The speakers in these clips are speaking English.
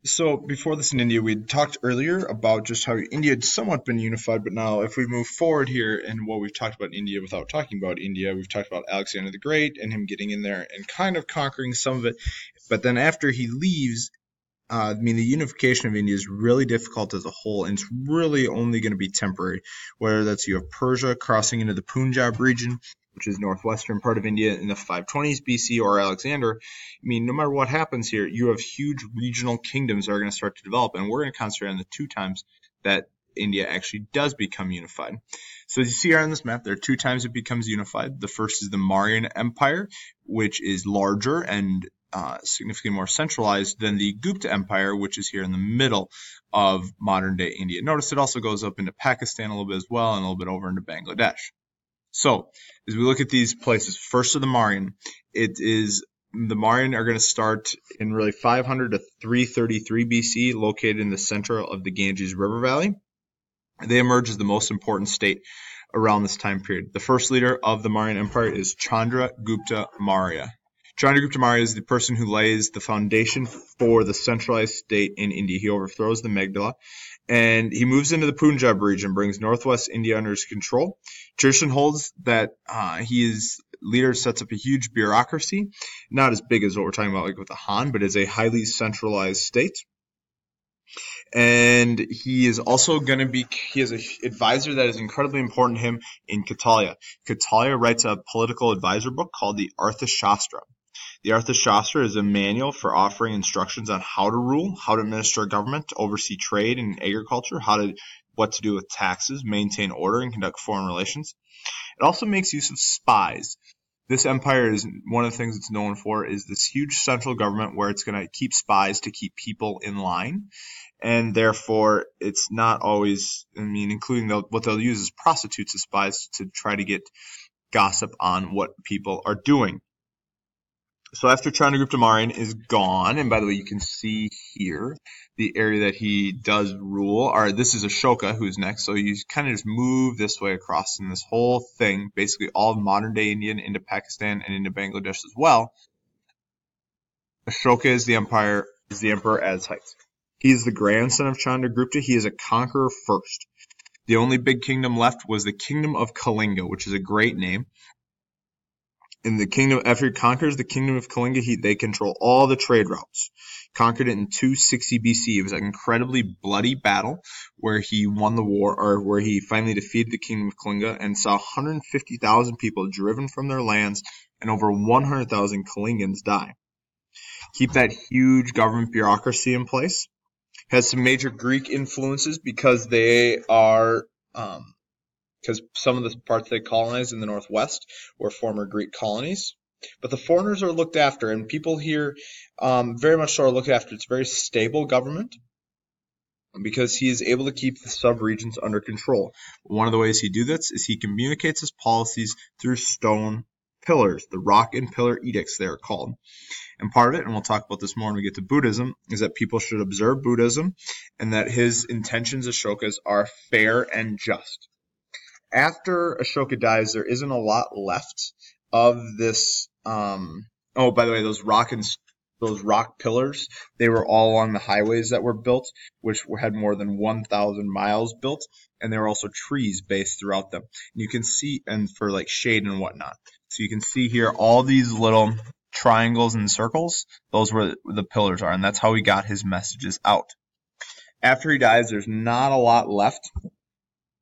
So before this in India, we talked earlier about just how India had somewhat been unified, but now if we move forward here and what we've talked about India without talking about India, we've talked about Alexander the Great and him getting in there and kind of conquering some of it. But then after he leaves, the unification of India is really difficult as a whole, and it's really only going to be temporary. Whether that's you have Persia crossing into the Punjab region, which is northwestern part of India in the 520s BC, or Alexander. No matter what happens here, you have huge regional kingdoms that are going to start to develop, and we're going to concentrate on the two times that India actually does become unified. So as you see here on this map, there are two times it becomes unified. The first is the Mauryan Empire, which is larger and significantly more centralized than the Gupta Empire, which is here in the middle of modern day India. Notice it also goes up into Pakistan a little bit as well, and a little bit over into Bangladesh. So, as we look at these places, first of the Mauryan, the Mauryan are going to start in really 500 to 333 BC, located in the center of the Ganges River Valley. They emerge as the most important state around this time period. The first leader of the Mauryan Empire is Chandragupta Maurya. Chandragupta Maurya is the person who lays the foundation for the centralized state in India. He overthrows the Magdala, and he moves into the Punjab region, brings northwest India under his control. Tradition holds that his leader sets up a huge bureaucracy, not as big as what we're talking about like with the Han, but is a highly centralized state. And he is also going to be, he has an advisor that is incredibly important to him in Kautilya. Kautilya writes a political advisor book called the Arthashastra. The Arthashastra is a manual for offering instructions on how to rule, how to administer a government, to oversee trade and agriculture, what to do with taxes, maintain order, and conduct foreign relations. It also makes use of spies. This empire is one of the things it's known for is this huge central government where it's going to keep spies to keep people in line. And therefore, it's not always, including what they'll use is prostitutes as spies to try to get gossip on what people are doing. So after Chandragupta Mauryan is gone, and by the way, you can see here the area that he does rule. All right, this is Ashoka who's next. So you kind of just move this way across in this whole thing, basically all of modern day India into Pakistan and into Bangladesh as well. Ashoka is the emperor at its height. He is the grandson of Chandragupta. He is a conqueror first. The only big kingdom left was the kingdom of Kalinga, which is a great name. In the kingdom, after he conquers the kingdom of Kalinga, they control all the trade routes. Conquered it in 260 BC. It was an incredibly bloody battle where he won the war, or where he finally defeated the kingdom of Kalinga and saw 150,000 people driven from their lands and over 100,000 Kalingans die. Keep that huge government bureaucracy in place. Has some major Greek influences because they are because some of the parts they colonized in the northwest were former Greek colonies. But the foreigners are looked after, and people here very much so are looked after. It's a very stable government because he is able to keep the sub-regions under control. One of the ways he do this is he communicates his policies through stone pillars, the rock and pillar edicts they are called. And part of it, and we'll talk about this more when we get to Buddhism, is that people should observe Buddhism and that his intentions, Ashoka's, are fair and just. After Ashoka dies, there isn't a lot left of this. By the way, those rock pillars, they were all along the highways that were built, which had more than 1,000 miles built, and there were also trees based throughout them. And you can see, and for like shade and whatnot. So you can see here all these little triangles and circles. Those were the pillars are, and that's how he got his messages out. After he dies, there's not a lot left.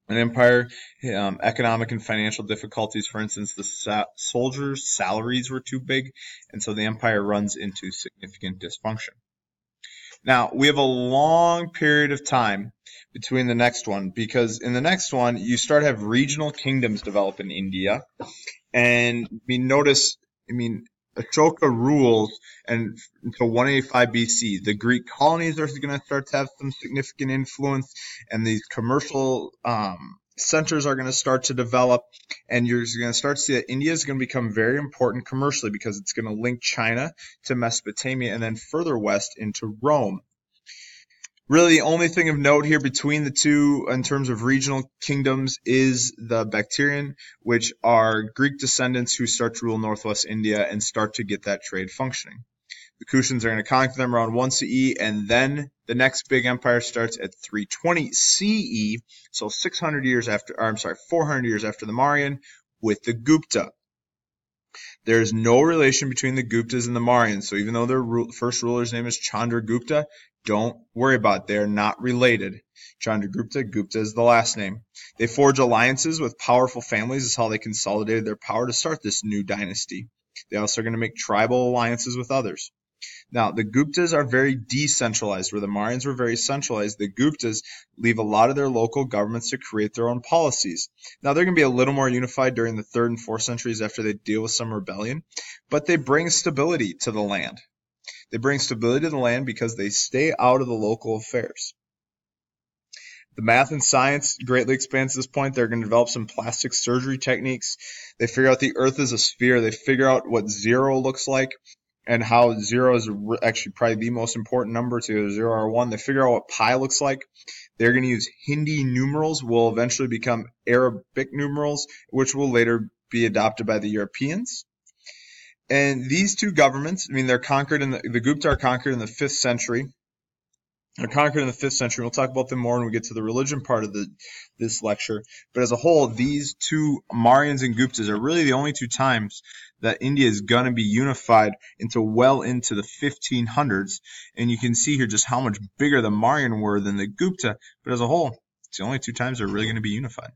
An empire, economic and financial difficulties. For instance, the soldiers' salaries were too big, and so the empire runs into significant dysfunction. Now, we have a long period of time between the next one, because in the next one, you start to have regional kingdoms develop in India. And notice, Ashoka rules and until 185 BC. The Greek colonies are going to start to have some significant influence, and these commercial centers are going to start to develop, and you're going to start to see that India is going to become very important commercially because it's going to link China to Mesopotamia and then further west into Rome. Really, the only thing of note here between the two in terms of regional kingdoms is the Bactrian, which are Greek descendants who start to rule northwest India and start to get that trade functioning. The Kushans are going to conquer them around 1 CE, and then the next big empire starts at 320 CE, so 400 years after the Mauryan, with the Gupta. There is no relation between the Guptas and the Mauryans, so even though their first ruler's name is Chandragupta, don't worry about it. They're not related. Chandragupta, Gupta is the last name. They forge alliances with powerful families. Is how they consolidated their power to start this new dynasty. They also are going to make tribal alliances with others. Now, the Guptas are very decentralized, where the Mauryans were very centralized. The Guptas leave a lot of their local governments to create their own policies. Now, they're going to be a little more unified during the 3rd and 4th centuries after they deal with some rebellion, but they bring stability to the land. They bring stability to the land because they stay out of the local affairs. The math and science greatly expands at this point. They're going to develop some plastic surgery techniques. They figure out the Earth is a sphere. They figure out what 0 looks like and how 0 is actually probably the most important number to 0 or 1. They figure out what pi looks like. They're going to use Hindi numerals, will eventually become Arabic numerals, which will later be adopted by the Europeans. And these two governments, they're conquered the Gupta are conquered in the 5th century. They're conquered in the 5th century. We'll talk about them more when we get to the religion part of this lecture. But as a whole, these two Mauryans and Guptas are really the only two times that India is going to be unified well into the 1500s. And you can see here just how much bigger the Mauryan were than the Gupta. But as a whole, it's the only two times they're really going to be unified.